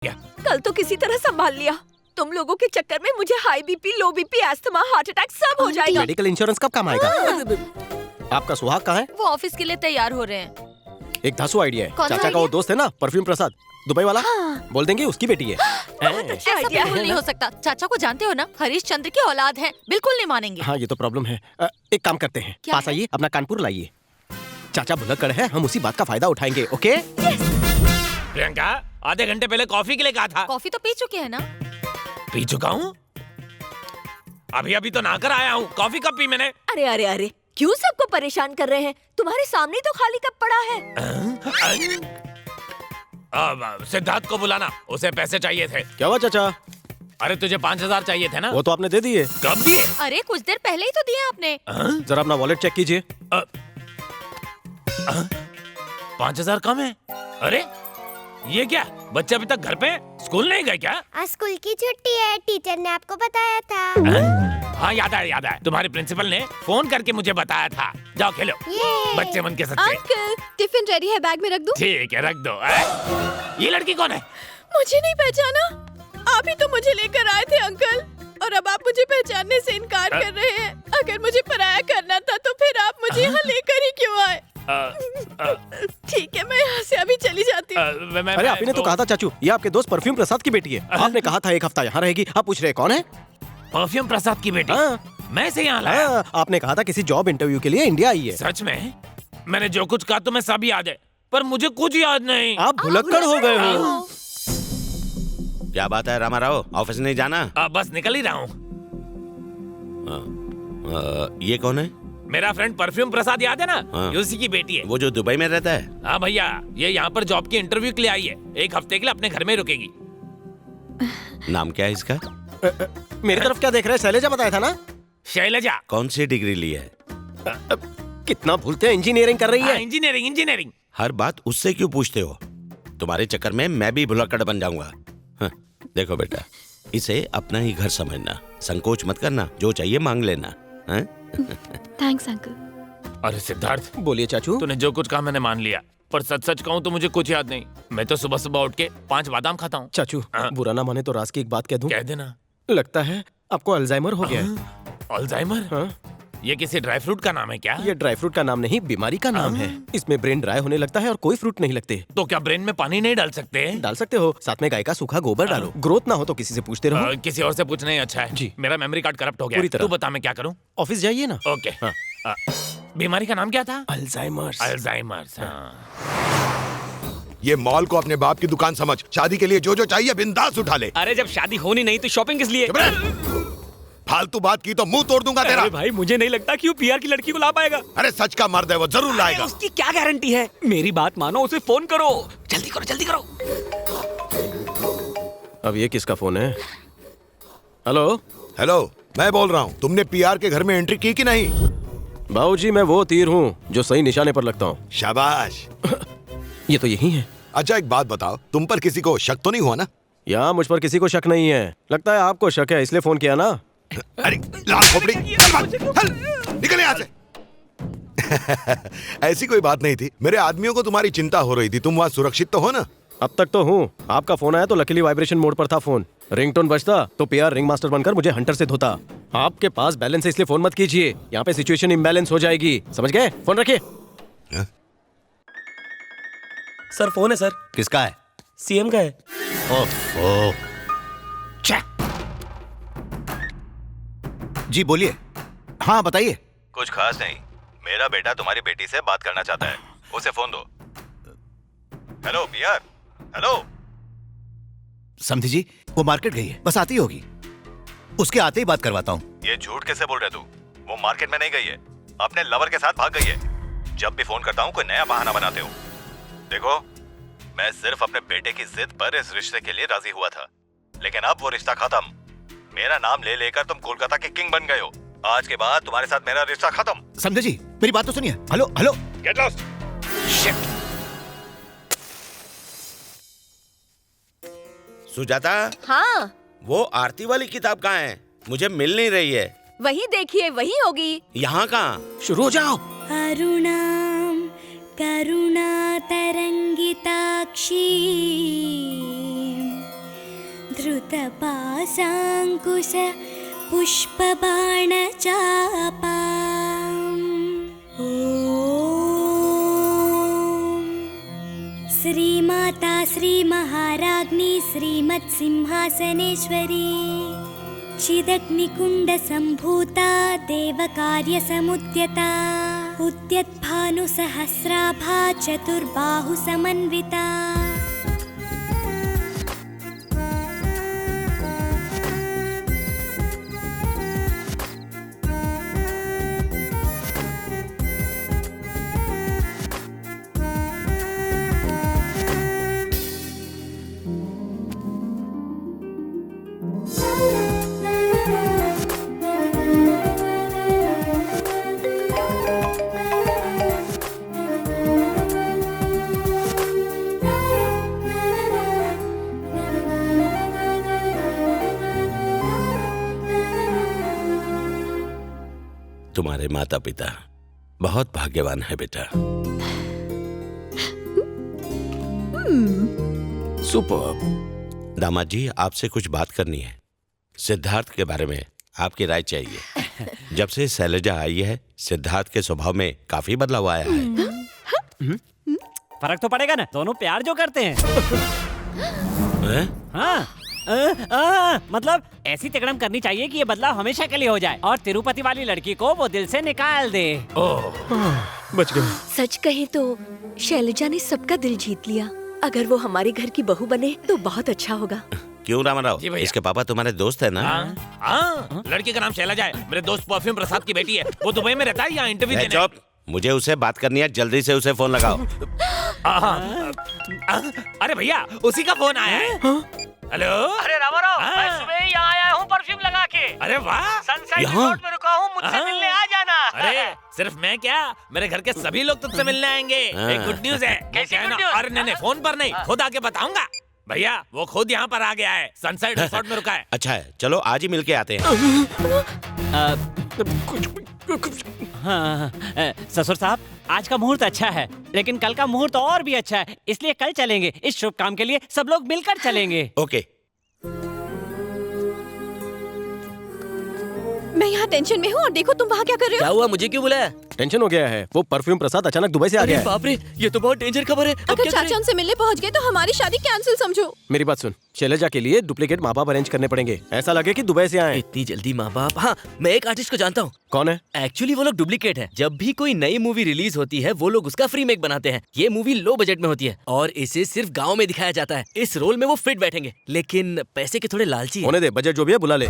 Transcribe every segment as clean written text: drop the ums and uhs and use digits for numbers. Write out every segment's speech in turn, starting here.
क्या? कल तो किसी तरह संभाल लिया। तुम लोगों के चक्कर में मुझे हाई बीपी, लो बीपी, अस्थमा, हार्ट अटैक सब हो जाएगा। मेडिकल इंश्योरेंस कब काम आएगा? आपका सुहाग कहाँ है? वो ऑफिस के लिए तैयार हो रहे हैं। एक धासु आइडिया है। कौन सा चाचा का वो idea? दोस्त है ना, परफ्यूम प्रसाद, दुबई वाला। बोल देंगे उसकी बेटी है। ऐसा बिल्कुल नहीं हो सकता। चाचा को जानते हो ना, हरीश चंद्र की औलाद है, बिल्कुल नहीं मानेंगे। हाँ, ये तो प्रॉब्लम है। एक काम करते हैं, क्या पास है? आइए, अपना कानपुर लाइए। चाचा भुलक्कड़ है, हम उसी बात का फायदा उठाएंगे। ओके? प्रियंका, आधे घंटे पहले कॉफी के लिए कहा था। कॉफी तो पी चुके हैं ना। पी चुका हूँ, अभी अभी तो नहाकर आया हूँ। कॉफी कब पी मैंने? अरे अरे अरे, क्यों सबको परेशान कर रहे हैं? तुम्हारे सामने तो खाली कप पड़ा है। अब सिद्धार्थ को बुलाना, उसे पैसे चाहिए थे। क्या हुआ चाचा? अरे तुझे 5,000 चाहिए थे ना? वो तो आपने दे दिए। कब दिए? अरे कुछ देर पहले ही तो दिया आपने। जरा अपना वॉलेट चेक कीजिए। 5,000 कम है। अरे ये क्या, बच्चे अभी तक घर पे हैं? स्कूल नहीं गए क्या? आज स्कूल की छुट्टी है, टीचर ने आपको बताया था। हाँ याद है। तुम्हारे प्रिंसिपल ने फोन करके मुझे बताया था। जाओ खेलो, ये बच्चे मन के सच्चे। अंकल, टिफिन रेडी है, बैग में रख दूं? ठीक है, रख दो। ये लड़की कौन है? मुझे नहीं पहचाना? आप ही तो मुझे लेकर आए थे अंकल, और अब आप मुझे पहचानने से इनकार कर रहे हैं। अगर मुझे पराया करना था तो फिर आप मुझे यहाँ लेकर ही क्यों आए? ठीक है, मैं यहाँ से अभी चली जाती हूँ। अरे आप ही ने तो कहा था चाचू, ये आपके दोस्त परफ्यूम प्रसाद की बेटी है। आपने कहा था 1 हफ्ता यहाँ रहेगी। आप पूछ रहे कौन है? परफ्यूम प्रसाद की बेटी? हाँ। मैं इसे यहाँ लाया? हाँ, आपने कहा था किसी जॉब इंटरव्यू के लिए इंडिया आई है। सच में? मैंने जो कुछ कहा तुम्हें सब याद है, पर मुझे कुछ याद नहीं। आप भुलक्कड़ हो गए हो। क्या बात है रामा राव, ऑफिस नहीं जाना? बस निकल ही रहा हूँ। ये कौन है? मेरा फ्रेंड परफ्यूम प्रसाद, याद है ना? हाँ। ये उसी की बेटी है। वो जो दुबई में रहता है? हाँ भैया, ये यहाँ पर जॉब की इंटरव्यू के लिए आई है। 1 हफ्ते के लिए अपने घर में रुकेगी। नाम क्या है इसका? मेरी तरफ क्या देख रहे हैं? शैलेजा बताया था ना? शैलजा। कौन सी डिग्री ली है? कितना भूलते हैं, इंजीनियरिंग कर रही है। इंजीनियरिंग। हर बात उससे क्यों पूछते हो? तुम्हारे चक्कर में मैं भी भुलक्कड़ बन जाऊंगा। हाँ, देखो बेटा, इसे अपना ही घर समझना, संकोच मत करना, जो चाहिए मांग लेना। हाँ? Thanks uncle. अरे सिद्धार्थ, बोलिए चाचू। तूने जो कुछ कहा मैंने मान लिया, पर सच कहूँ तो मुझे कुछ याद नहीं। मैं तो सुबह सुबह उठ के 5 बादाम खाता हूँ। चाचू, बुरा ना माने तो राज की एक बात कह दूं? कह देना। लगता है आपको अल्जाइमर हो गया है। अल्जाइमर? हाँ? ये किसी ड्राई फ्रूट का नाम है क्या? ये ड्राई फ्रूट का नाम नहीं, बीमारी का नाम है। इसमें ब्रेन ड्राई होने लगता है और कोई फ्रूट नहीं लगते। तो क्या ब्रेन में पानी नहीं डाल सकते? डाल सकते हो, साथ में गाय का सूखा गोबर डालो। ग्रोथ ना हो तो किसी से पूछते रहो। किसी और से पूछना ही अच्छा है। जी। मेरा मेमोरी कार्ड करप्ट हो गया। पूरी तरह। तू बता मैं क्या करूँ? ऑफिस जाइए ना। ओके। हाँ। बीमारी का नाम क्या था? अल्जाइमर्स। अल्जाइमर्स। ये मॉल को अपने बाप की दुकान समझ, शादी के लिए जो जो चाहिए बिंदास उठा ले। अरे जब शादी होनी नहीं तो शॉपिंग किस लिए? चुप रह। फालतू बात की तो मुंह तोड़ दूंगा तेरा। अरे भाई, मुझे नहीं लगता कि वो पीआर की लड़की को ला पाएगा। अरे सच का मर्द है, वो जरूर लाएगा। उसकी क्या गारंटी है? मेरी बात मानो, उसे फोन करो। जल्दी करो, जल्दी करो। अब ये किसका फोन है? हेलो हेलो, मैं बोल रहा हूँ, तुमने पीआर के घर में एंट्री की कि नहीं? बाबूजी, मैं वो तीर हूँ जो सही निशाने पर लगता हूँ। शाबाश। ये तो यही है। अच्छा एक बात बताओ, तुम पर किसी को शक तो नहीं हुआ ना? यहाँ मुझ पर किसी को शक नहीं है। लगता है आपको शक है, इसलिए फोन किया ना। अरे लाल खोपड़ी, हल, निकल यहाँ से। ऐसी कोई बात नहीं थी, मेरे आदमियों को तुम्हारी चिंता हो रही थी। तुम वहाँ सुरक्षित तो हो ना? अब तक तो हूँ। आपका फोन आया तो लकीली वाइब्रेशन मोड पर था फोन। रिंगटोन बजता तो पीआर रिंग मास्टर बनकर मुझे हंटर से धोता। आपके पास बैलेंस है इसलिए फोन मत कीजिए, यहाँ पे सिचुएशन इम्बैलेंस हो जाएगी। समझ गए? फोन रखिए। सर फोन है सर। किसका है? सीएम का है। ओफो। जी बोलिए। हाँ बताइए। कुछ खास नहीं, मेरा बेटा तुम्हारी बेटी से बात करना चाहता है, उसे फोन दो। Hello PR, hello. समझी जी, वो मार्केट गई है, बस आती होगी। उसके आते ही बात करवाता हूँ। ये झूठ कैसे बोल रहे तू? वो मार्केट में नहीं गई है, अपने लवर के साथ भाग गई है। जब भी फोन करता हूँ कोई नया बहाना बनाते हो। देखो, मैं सिर्फ अपने बेटे की जिद पर इस रिश्ते के लिए राजी हुआ था, लेकिन अब वो रिश्ता खत्म। मेरा नाम ले लेकर तुम कोलकाता के किंग बन गए हो। आज के बाद तुम्हारे साथ मेरा रिश्ता खत्म। समझे जी, मेरी बात तो सुनिए। Hello hello. Get lost. Shit. Sujata. हाँ, वो आरती वाली किताब कहाँ है? मुझे मिल नहीं रही है। वही देखिए, वही होगी। यहाँ कहाँ? शुरू हो जाओ। अरुणाम करुणा तरंगिताक्षी धृतपाशाङ्कुश पुष्पबाणचापाम् ॐ श्रीमाता श्रीमहाराज्ञी श्रीमत्सिंहासनेश्वरी चिदग्निकुण्डसम्भूता देवकार्यसमुद्यता उद्यद्भानुसहस्राभा चतुर्बाहुसमन्विता तुम्हारे माता पिता बहुत भाग्यवान है बेटा। सुपर। दामाद जी, आपसे कुछ बात करनी है। सिद्धार्थ के बारे में आपकी राय चाहिए। जब से शैलजा आई है, सिद्धार्थ के स्वभाव में काफी बदलाव आया है। फर्क तो पड़ेगा ना, दोनों प्यार जो करते हैं। हाँ, मतलब ऐसी तिकड़म करनी चाहिए कि ये बदलाव हमेशा के लिए हो जाए और तिरुपति वाली लड़की को वो दिल से निकाल दे। बच गए। सच कहे तो शैलजा ने सबका दिल जीत लिया। अगर वो हमारे घर की बहू बने तो बहुत अच्छा होगा। क्यों रामाराव, इसके पापा तुम्हारे दोस्त है ना? हाँ, लड़की का नाम शैलजा है। मेरे दोस्त परफ्यूम प्रसाद की बेटी है। वो दुबई में रहता है, यहाँ इंटरव्यू देने। चुप, मुझे उसे बात करनी है, जल्दी से उसे फोन लगाओ। अरे भैया, उसी का फोन आया है। हेलो। अरे रामाराव, मैं सुबह ही यहाँ आया हूँ परफ्यूम लगा के। अरे वाह, सनसाइड रिसोर्ट में रुका हूँ, मुझसे मिलने आ जाना। अरे सिर्फ मैं क्या, मेरे घर के सभी लोग तुझसे मिलने आएंगे। एक गुड न्यूज है। कैसी गुड न्यूज? अरे नहीं, फोन पर नहीं, खुद आके बताऊंगा। भैया, वो खुद यहाँ पर आ गया है, सनसाइड रिसोर्ट में रुका है। अच्छा है, चलो आज ही मिलके आते हैं। हाँ, ससुर साहब, आज का मुहूर्त अच्छा है, लेकिन कल का मुहूर्त और भी अच्छा है, इसलिए कल चलेंगे। इस शुभ काम के लिए सब लोग मिलकर चलेंगे। ओके। मैं यहाँ टेंशन में हूँ और देखो तुम वहाँ क्या कर रहे हो। क्या हुआ, मुझे क्यों बुलाया? टेंशन हो गया है। वो परफ्यूम प्रसाद अचानक दुबई से आ गया है। बाप रे, ये तो बहुत डेंजर खबर है। अब अगर क्या चाचा करें? उनसे मिलने पहुँच गए तो हमारी शादी कैंसिल समझो। मेरी बात सुन, शैलजा के लिए डुप्लीकेट माँ बाप अरेंज करने पड़ेंगे। ऐसा लगे कि दुबई से आए। इतनी जल्दी माँ बाप? हाँ, मैं एक आर्टिस्ट को जानता हूँ। कौन है? एक्चुअली वो लोग डुप्लीकेट हैं। जब भी कोई नई मूवी रिलीज होती है, वो लोग उसका फ्री मेक बनाते हैं। ये मूवी लो बजट में होती है और इसे सिर्फ गाँव में दिखाया जाता है। इस रोल में वो फिट बैठेंगे, लेकिन पैसे के थोड़े लालची हैं। होने दे, बजट जो भी है बुला ले।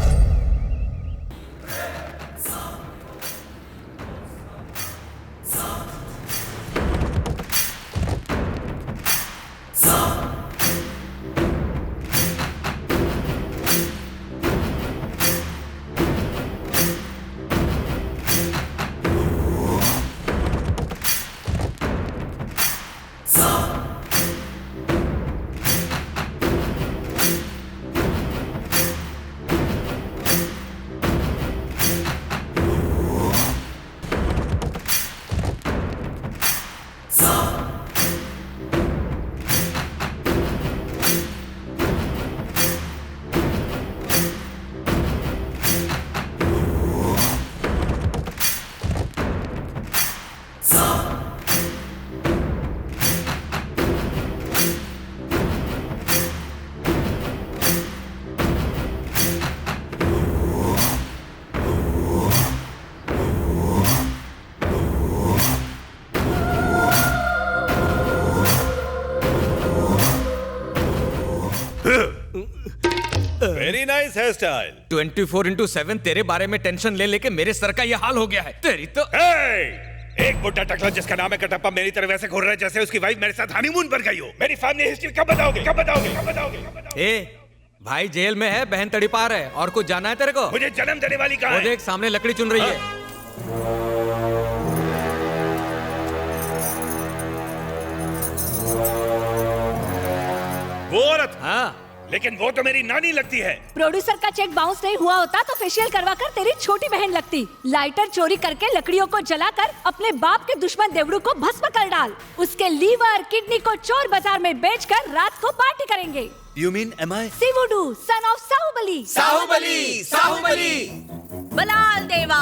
Very nice hair style. 24/7 तेरे बारे में टेंशन ले लेके मेरे सर का ये हाल हो गया है। तेरी तो एक बुड्ढा टकला जिसका नाम है कटप्पा मेरी तरह वैसे घूर रहा है जैसे उसकी वाइफ मेरे साथ हनीमून पर गई हो। मेरी फैमिली हिस्ट्री कब बताओगे? कब बताओगे? कब बताओगे? ए भाई जेल में है, बहन तड़ीपार है, और कुछ जाना है तेरे को? मुझे जन्म देने वाली कहाँ वो है? देख सामने लकड़ी चुन रही है। वो औरत? हाँ, लेकिन वो तो मेरी नानी लगती है। प्रोड्यूसर का चेक बाउंस नहीं हुआ होता तो फेशियल करवाकर तेरी छोटी बहन लगती। लाइटर चोरी करके लकड़ियों को जलाकर अपने बाप के दुश्मन देवड़ू को भस्म कर डाल। उसके लीवर किडनी को चोर बाजार में बेचकर रात को पार्टी करेंगे। You mean am I? Shivudu son of Sahubali. Sahubali Sahubali. Balal Deva.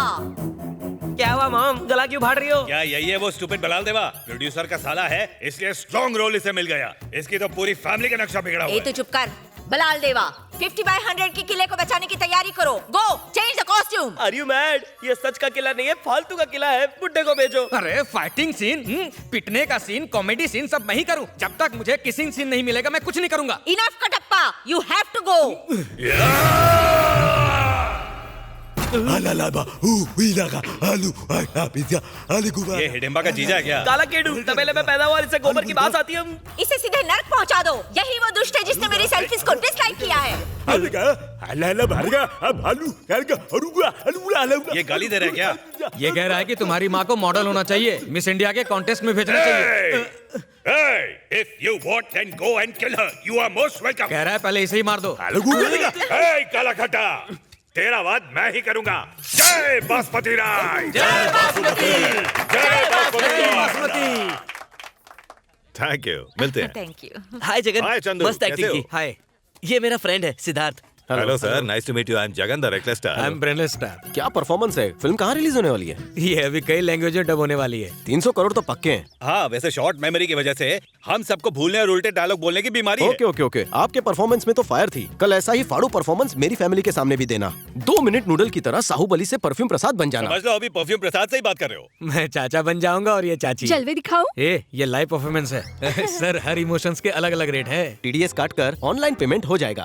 क्या हुआ मॉम, गला क्यों फाड़ रही हो? क्या यही है वो स्टूपिड बलाल देवा? प्रोड्यूसर का साला है इसलिए स्ट्रॉन्ग रोल इसे मिल गया। इसकी तो पूरी फैमिली का नक्शा बिगड़ा हुआ ए है। तो चुप कर। बलाल देवा 50/100 की किले को बचाने की तैयारी करो। Go change the costume. Are you mad? ये सच का किला नहीं है, फालतू का किला है। बुड्ढे को भेजो। अरे फाइटिंग सीन, पिटने का सीन, कॉमेडी सीन सब मैं ही करूं। जब तक मुझे किसिंग सीन नहीं मिलेगा मैं कुछ नहीं करूंगा। Enough Kattappa, you have to go. ये हिडिंबा का जीजा है क्या? काला केडू, तबेले में पैदा हुआ, इससे गोबर की बात आती है। इसे सीधे नर्क पहुंचा दो। यही वो दुष्ट है जिसने मेरी सेल्फीज को डिसलाइक किया है। ये गाली दे रहा है क्या? ये कह रहा है कि तुम्हारी माँ को मॉडल होना चाहिए, मिस इंडिया के कॉन्टेस्ट में भेजना चाहिए। Hey, if you want, then go and kill her. You are most welcome. कह रहा है पहले इसे ही मार दो। Hey, काला खट्टा, तेरा वाद मैं ही करूंगा। जय बासमती राय। जय बासमती। जय बासमती। थैंक यू, मिलते हैं। Thank you. Hi Jagan, hi Chandu, मस्त कैसे एक्टिंग हो? की। हाय, ये मेरा फ्रेंड है Siddharth. Hello sir, nice to meet you. I am Jagan the reckless I star. Am brainless star. क्या परफॉर्मेंस है। फिल्म कहाँ रिलीज होने वाली है? ये अभी कई लैंग्वेज में डब होने वाली है। 300 करोड़ तो पक्के हैं। हाँ, वैसे शॉर्ट मेमोरी की वजह से हम सबको भूलने और उल्टे डायलॉग बोलने की बीमारी है। ओके ओके ओके, आपके परफॉर्मेंस में तो फायर थी। कल ऐसा ही फाड़ू परफॉर्मेंस मेरी फैमिली के सामने भी देना। 2 मिनट नूडल की तरह साहुबली से परफ्यूम प्रसाद बन जाना। समझ लो अभी परफ्यूम प्रसाद से ही बात कर रहे हो। मैं चाचा बन जाऊंगा और ये चाची। जलवे दिखाओ। ये लाइव परफॉर्मेंस है। सर हर इमोशंस के अलग अलग रेट है। TDS काट कर ऑनलाइन पेमेंट हो जाएगा।